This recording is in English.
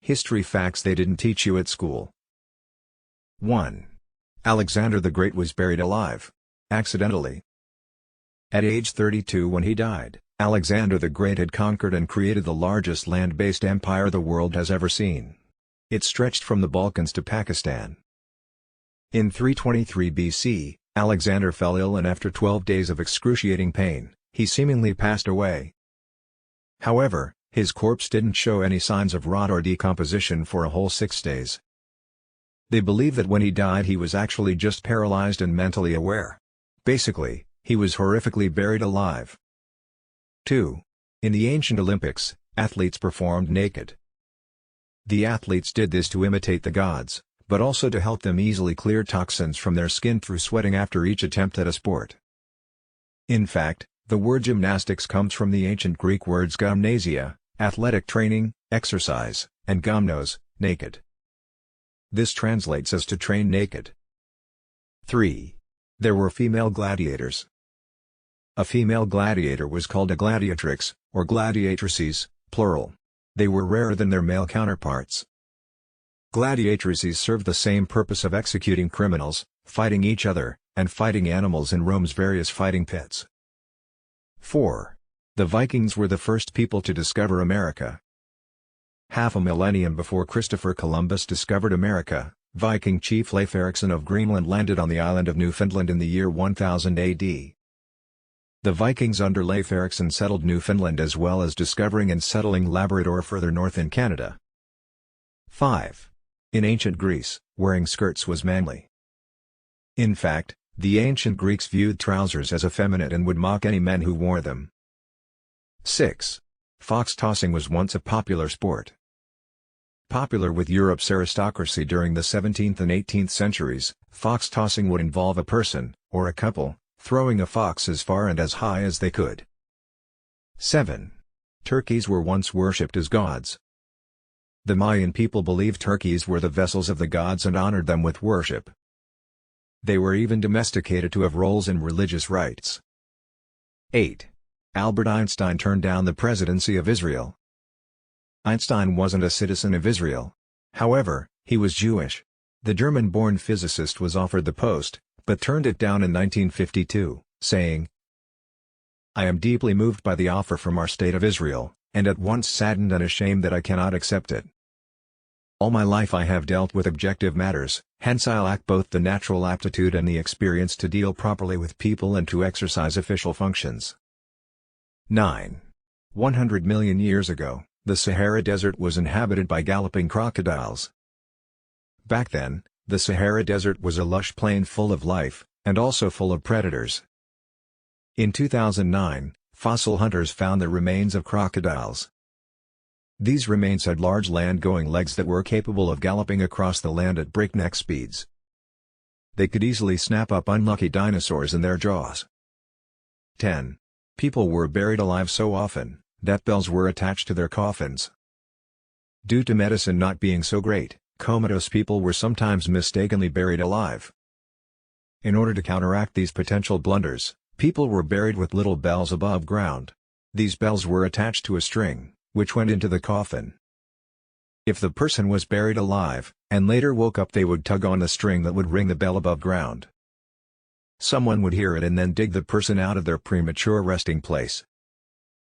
History facts they didn't teach you at school. 1. Alexander the Great was buried alive. Accidentally. At age 32 when he died, Alexander the Great had conquered and created the largest land-based empire the world has ever seen. It stretched from the Balkans to Pakistan. In 323 BC, Alexander fell ill and after 12 days of excruciating pain, he seemingly passed away. However, his corpse didn't show any signs of rot or decomposition for a whole 6 days. They believe that when he died he was actually just paralyzed and mentally aware. Basically, he was horrifically buried alive. 2. In the ancient Olympics, athletes performed naked. The athletes did this to imitate the gods, but also to help them easily clear toxins from their skin through sweating after each attempt at a sport. In fact, the word gymnastics comes from the ancient Greek words gymnasia, athletic training, exercise, and gymnos, naked. This translates as to train naked. 3. There were female gladiators. A female gladiator was called a gladiatrix, or gladiatrices, plural. They were rarer than their male counterparts. Gladiatrices served the same purpose of executing criminals, fighting each other, and fighting animals in Rome's various fighting pits. 4. The Vikings were the first people to discover America. Half a millennium before Christopher Columbus discovered America, Viking chief Leif Erikson of Greenland landed on the island of Newfoundland in the year 1000 AD. The Vikings under Leif Erikson settled Newfoundland as well as discovering and settling Labrador further north in Canada. 5. In ancient Greece, wearing skirts was manly. In fact, the ancient Greeks viewed trousers as effeminate and would mock any men who wore them. 6. Fox tossing was once a popular sport. Popular with Europe's aristocracy during the 17th and 18th centuries, fox tossing would involve a person, or a couple, throwing a fox as far and as high as they could. 7. Turkeys were once worshipped as gods. The Mayan people believed turkeys were the vessels of the gods and honored them with worship. They were even domesticated to have roles in religious rites. 8. Albert Einstein turned down the presidency of Israel. Einstein wasn't a citizen of Israel. However, he was Jewish. The German-born physicist was offered the post, but turned it down in 1952, saying, "I am deeply moved by the offer from our state of Israel, and at once saddened and ashamed that I cannot accept it. All my life I have dealt with objective matters, hence I lack both the natural aptitude and the experience to deal properly with people and to exercise official functions." 9. 100 million years ago, the Sahara Desert was inhabited by galloping crocodiles. Back then, the Sahara Desert was a lush plain full of life, and also full of predators. In 2009, fossil hunters found the remains of crocodiles. These remains had large land-going legs that were capable of galloping across the land at breakneck speeds. They could easily snap up unlucky dinosaurs in their jaws. 10. People were buried alive so often, that bells were attached to their coffins. Due to medicine not being so great, comatose people were sometimes mistakenly buried alive. In order to counteract these potential blunders, people were buried with little bells above ground. These bells were attached to a string, which went into the coffin. If the person was buried alive, and later woke up, they would tug on the string that would ring the bell above ground. Someone would hear it and then dig the person out of their premature resting place,